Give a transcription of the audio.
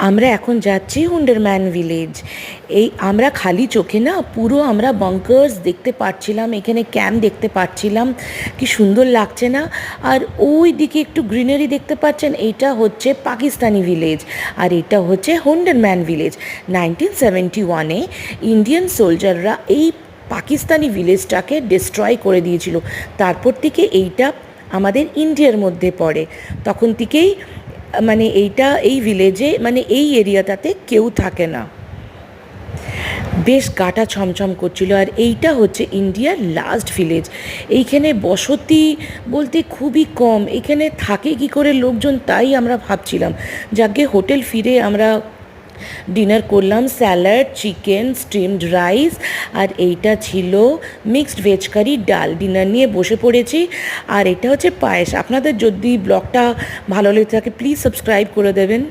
আমরা এখন যাচ্ছি হুন্ডারম্যান ভিলেজ। এই আমরা খালি চোখে না পুরো আমরা বাঙ্কার্স দেখতে পাচ্ছিলাম, এখানে ক্যাম্প দেখতে পাচ্ছিলাম, কি সুন্দর লাগছে না? আর ওই দিকে একটু গ্রিনারি দেখতে পাচ্ছেন, এইটা হচ্ছে পাকিস্তানি ভিলেজ আর এটা হচ্ছে হুন্ডারম্যান ভিলেজ। 1971-এ ইন্ডিয়ান সোলজাররা এই পাকিস্তানি ভিলেজটাকে ডিস্ট্রয় করে দিয়েছিল। তারপর থেকে এইটা আমাদের ইন্ডিয়ার মধ্যে পড়ে। তখন থেকেই মানে এইটা এই ভিলেজে মানে এই এরিয়াটাতে কেউ থাকে না। বেশ গাটা ছমছম করছিল। আর এইটা হচ্ছে ইন্ডিয়ার লাস্ট ভিলেজ। এইখানে বসতি বলতে খুবই কম, এখানে থাকে কি করে লোকজন তাই আমরা ভাবছিলাম। যাকে হোটেল ফিরে আমরা ডিনার করলাম, স্যালাড, চিকেন, স্টিমড রাইস, আর এইটা ছিল মিক্সড ভেজ কারি ডাল। ডিনার নিয়ে বসে পড়েছি। আর এটা হচ্ছে পায়েস। আপনাদের যদি ব্লগটা ভালো লেগে থাকে প্লিজ সাবস্ক্রাইব করে দেবেন।